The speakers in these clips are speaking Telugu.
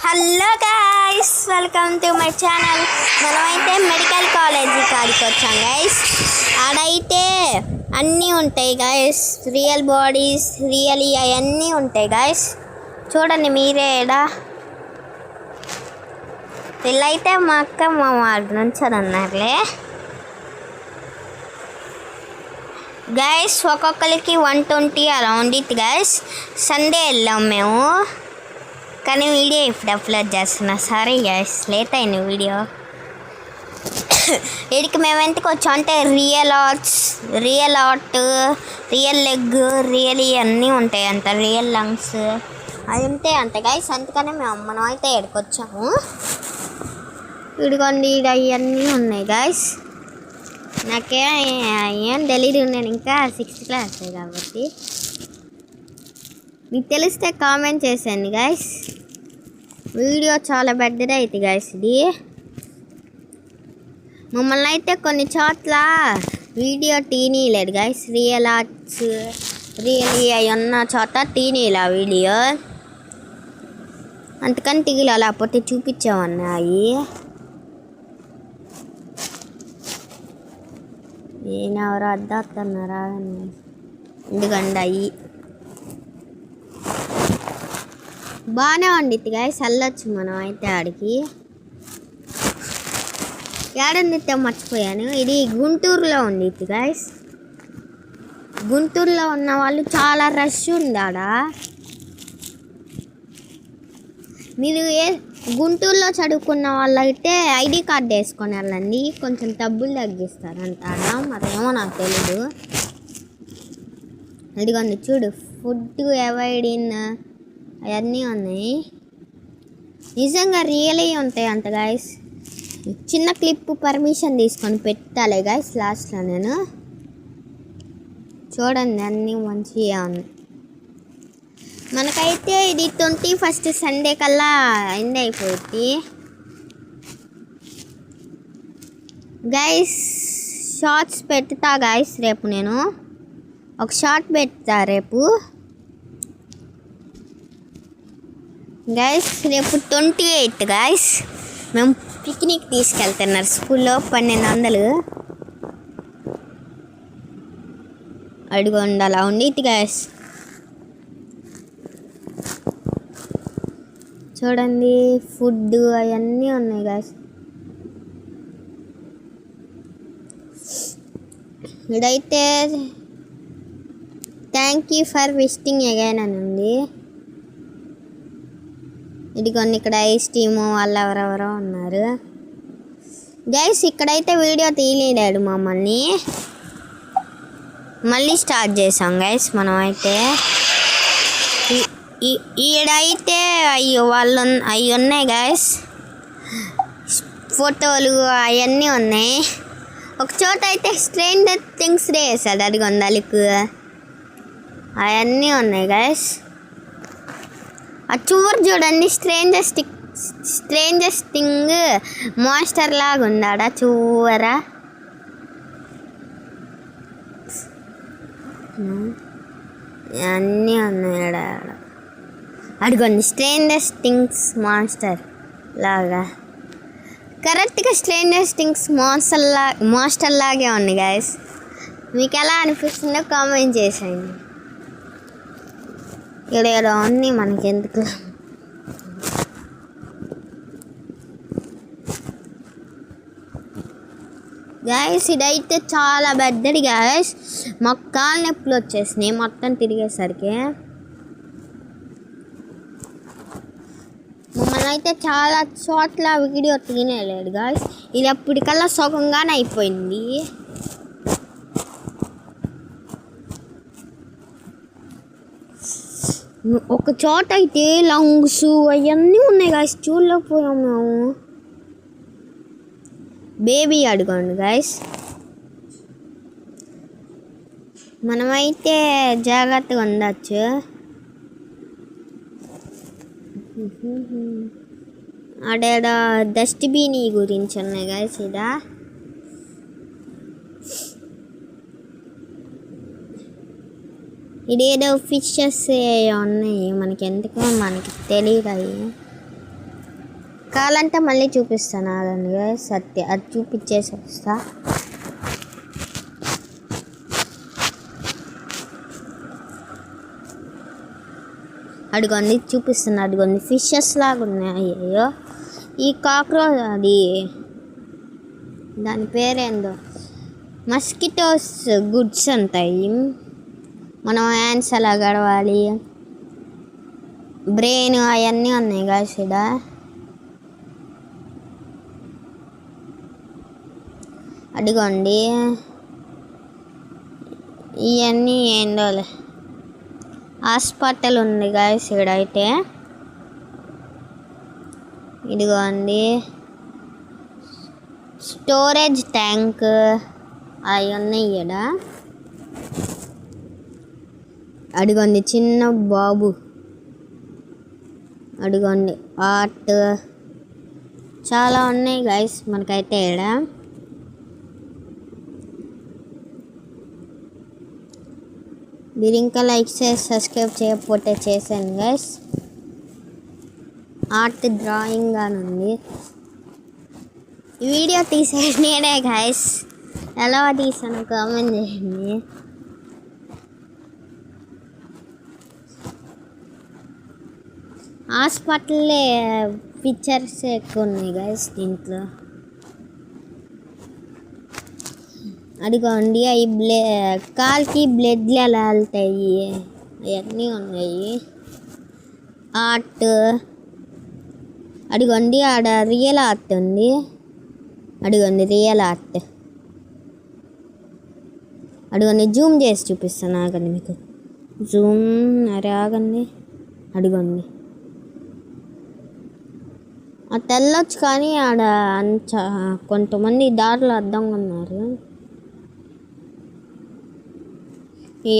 Hello guys, welcome to my channel. మనమైతే మెడికల్ కాలేజీ కాడికి వచ్చాం గైస్. ఆడైతే అన్నీ ఉంటాయి గైస్, రియల్ బాడీస్, రియల్ అవన్నీ ఉంటాయి గైస్. చూడండి మీరే. వీళ్ళైతే మా అక్క మా వాడు నుంచోదన్నారులే గైస్. ఒక్కొక్కరికి 120 అలా ఉండిద్ది గైస్. సండే వెళ్ళాం మేము, కానీ వీడియో ఇప్పుడు అప్లోడ్ చేస్తున్నా. సారీ గైస్, లేట్ అయింది వీడియో. వీడికి మేము ఎంతకు వచ్చాం అంటే real art, real leg, real అన్నీ ఉంటాయి అంట, రియల్ లంగ్స్ అది ఉంటాయి అంట గైస్. అందుకనే మనం అయితే ఇక్కడికి వచ్చాము. ఇదిగోండి అవన్నీ ఉన్నాయి గైస్. నాకేం తెలీదు, నేను ఇంకా 6th క్లాస్ కాబట్టి. మీకు తెలిస్తే కామెంట్ చేశాను గైస్. వీడియో చాలా పెద్దది అయితే గైస్ ఇది. మమ్మల్ని అయితే కొన్ని చోట్ల వీడియో తీయలేదు గైస్. రియల్ ఆర్ట్స్, రియల్ అవి ఉన్న చోట తీయలే వీడియో. అందుకని తీయలే, లేకపోతే చూపించామన్నాయి. ఈయనెవరో అద్దన్నారా ఎందుకండి అవి బాగానే ఉండిద్ది గైస్. వెళ్ళొచ్చు మనం అయితే ఆడికి. ఏడందితే మర్చిపోయాను, ఇది గుంటూరులో ఉండిద్ది గైస్. గుంటూరులో ఉన్న వాళ్ళు చాలా రష్ ఉంది ఆడ. మీరు గుంటూరులో చదువుకున్న వాళ్ళైతే ఐడి కార్డు వేసుకొని వెళ్ళండి, కొంచెం డబ్బులు తగ్గిస్తారు అంటారా, మరేమో నాకు తెలీదు. ఇదిగోండి చూడు, ఫుడ్ అవాయిడింగ్ అవన్నీ ఉన్నాయి. నిజంగా రియల్ ఉంటాయి అంట గైస్. చిన్న క్లిప్ పర్మిషన్ తీసుకొని పెట్టాలి గైస్ లాస్ట్లో నేను. చూడండి అన్నీ మంచిగా ఉన్నాయి. మనకైతే ఇది 21st సండే కల్లా ఎండ్ అయిపోయింది గైస్. షార్ట్స్ పెడతా గైస్ రేపు, నేను ఒక షార్ట్ పెడతా రేపు గైస్. రేపు 28 గైస్. మేము పిక్నిక్ తీసుకెళ్తున్నారు స్కూల్లో, 1200 అడుగుండి అలా ఉండిద్ది గైస్. చూడండి ఫుడ్ అవన్నీ ఉన్నాయి గైస్. ఇదైతే thank you for visiting again అని ఉంది. ఇదిగోండి ఇక్కడ ఐస్ టీము వాళ్ళు ఎవరెవరో ఉన్నారు గైస్. ఇక్కడైతే వీడియో తీయలేడు మమ్మల్ని, మళ్ళీ స్టార్ట్ చేసాం గైస్ మనం అయితే. ఈడైతే వాళ్ళు అవి ఉన్నాయి గైస్, ఫోటోలు అవన్నీ ఉన్నాయి. ఒక చోట అయితే స్ట్రేంజర్ థింగ్స్ డే వేసాడు, అదిగోండి అలికు అవన్నీ ఉన్నాయి గైస్. ఆ చూరు చూడండి, స్ట్రేంజర్ థింగ్ మాస్టర్ లాగా ఉందాడా చూవరా. అన్నీ ఉన్నాయి అడిగోండి, స్ట్రేంజర్ థింగ్స్ మాస్టర్ లాగా. కరెక్ట్గా స్ట్రేంజర్ థింగ్స్ మాస్టర్ లాగే ఉంది గైస్. మీకు ఎలా అనిపిస్తుందో కామెంట్ చేసేయండి. ఇక్కడ ఉంది మనకి ఎందుకు గైస్. ఇదైతే చాలా పెద్దది గైస్. మాకు కాళ్ళ నొప్పులు వచ్చేసినాయి మొత్తం తిరిగేసరికి. మమ్మల్ని అయితే చాలా చోట్ల వీడియో తీయలేదు గైస్. ఇది అప్పటికల్లా సగంగానే అయిపోయింది. ఒక చోట అయితే లంగ్స్ అవన్నీ ఉన్నాయి గైస్, చూడలేకపోయాము మేము. బేబీ అడుగండి గైస్. మనమైతే జాగ్రత్తగా ఉండచ్చు. ఆడ డస్ట్బిన్ గురించి ఉన్నాయి గైస్. ఇదా ఇదేదో ఫిషెస్ ఉన్నాయి, మనకి ఎందుకో మనకి తెలియదు అవి. కావాలంటే మళ్ళీ చూపిస్తాను అదండి గైస్, అది చూపించేసి వస్తా. అడిగోండి చూపిస్తున్నా, అడిగోండి ఫిషెస్ లాగా ఉన్నాయి. అయ్యో ఈ కాక్రోచ్, అది దాని పేరేందో మస్కిటోస్ గుడ్స్ ఉంటాయి. మనం హ్యాండ్స్ అలా గడవాలి, బ్రెయిన్ అవన్నీ ఉన్నాయి గాయస్. ఇక్కడ అడిగోండి ఇవన్నీ ఏందోలే. హాస్పిటల్ ఉంది గాయస్ ఇక్కడైతే. ఇదిగోండి స్టోరేజ్ ట్యాంక్ అవి ఉన్నాయి ఇక్కడ. అడిగోండి చిన్న బాబు, అడిగోండి ఆర్ట్ చాలా ఉన్నాయి గైస్ మనకైతే ఇక్కడ. మీరు ఇంకా లైక్ చేసి సబ్స్క్రైబ్ చేయకపోతే చేశాను గైస్. ఆర్ట్ డ్రాయింగ్ అని ఉంది. ఈ వీడియో తీసేది నేనే గైస్, ఎలా తీసాను కామెంట్ చేయండి. హాస్పిటల్లే పిక్చర్స్ ఎక్కువ ఉన్నాయి గైస్ దీంట్లో. అదిగోండి అవి కాల్కి బ్లడ్లు ఎలా వెళ్తాయి అవన్నీ ఉన్నాయి. ఆర్ట్ అడిగోండి, ఆడ రియల్ ఆర్ట్ ఉంది. అడిగోండి రియల్ ఆర్ట్. అడిగోండి జూమ్ చేసి చూపిస్తాను ఆగండి మీకు. జూమ్ అరే ఆగండి. అడిగోండి అది తెల్లొచ్చు కానీ ఆడ అంత కొంతమంది దారిలో అడ్డంగా ఉన్నారు.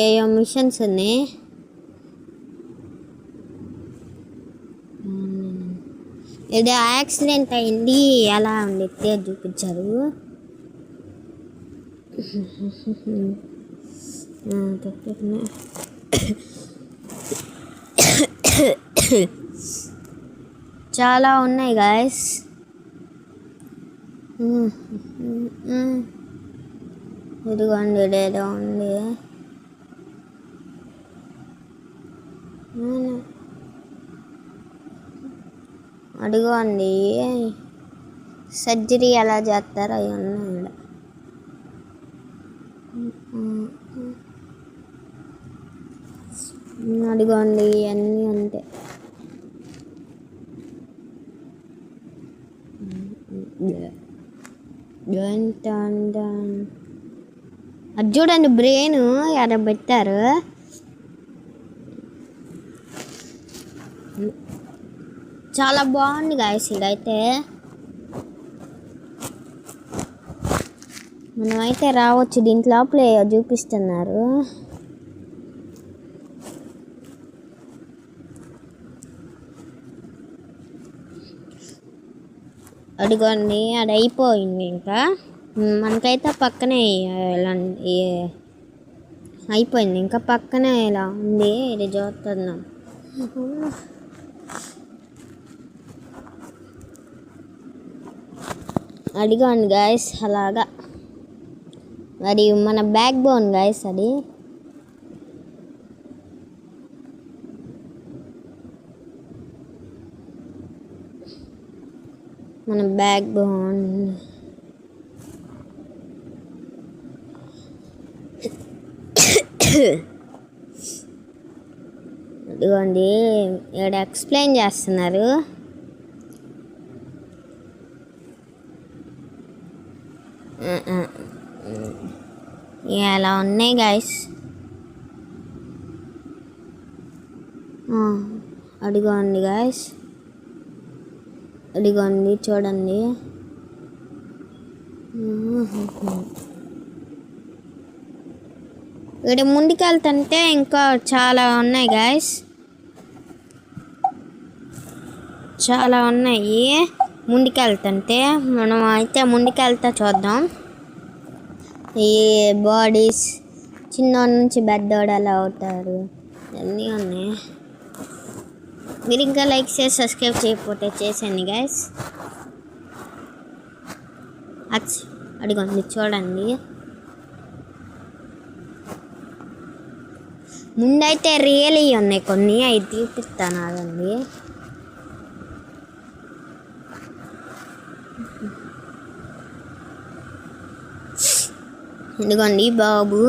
ఏయో మిషన్స్ ఉన్నాయి. ఇది యాక్సిడెంట్ అయింది ఎలా ఉండితే చూపించారు. చాలా ఉన్నాయి గాయస్. ఇదిగోండి ఏదో ఉంది. అడిగోండి సర్జరీ ఎలా చేస్తారో అవి ఉన్నాయి. అడిగోండి అన్నీ అంతే. అది చూడండి బ్రెయిన్ ఎక్కడ పెట్టారు. చాలా బాగుంది గాయస్ ఇదైతే. మనమైతే రావచ్చు దీంట్లో లోపలే చూపిస్తున్నారు. అడిగోండి అది అయిపోయింది. ఇంకా మనకైతే పక్కనే అయిపోయింది. ఇంకా పక్కనే ఇలా ఉంది, ఇది చూస్తున్నాం. అడిగోండి గాయస్ అలాగా. మరి మన బ్యాక్ బోన్ గాయస్ అది. మన బ్యాక్ బోన్ అదిగోండి ఇక్కడ ఎక్స్ప్లెయిన్ చేస్తున్నారు. ఇలా ఉన్నాయి గాయస్. అడిగోండి గాయస్, అడిగోండి చూడండి. ఇక్కడ ముందుకెళ్తుంటే ఇంకా చాలా ఉన్నాయి గాయస్, చాలా ఉన్నాయి ముందుకెళ్తుంటే. మనం అయితే ముందుకెళ్తా చూద్దాం. ఈ బాడీస్ చిన్నోడి నుంచి పెద్దోడు ఎలా అవుతారు అన్నీ ఉన్నాయి. మీరు ఇంకా లైక్ చేసి సబ్స్క్రైబ్ చేయకపోతే చేసేయండి గాయస్. అడిగోండి చూడండి. ముందైతే రియల్ ఉన్నాయి కొన్ని, అవి తీపిస్తాను అదండి. ఇదిగోండి బాబు.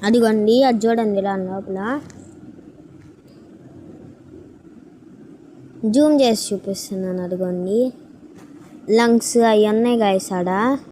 అదిగోండి అది చూడండి ఇలా లోపల జూమ్ చేసి చూపిస్తున్నాను. అదిగోండి లంగ్స్ అవి ఉన్నాయి గాయస్ ఆడ.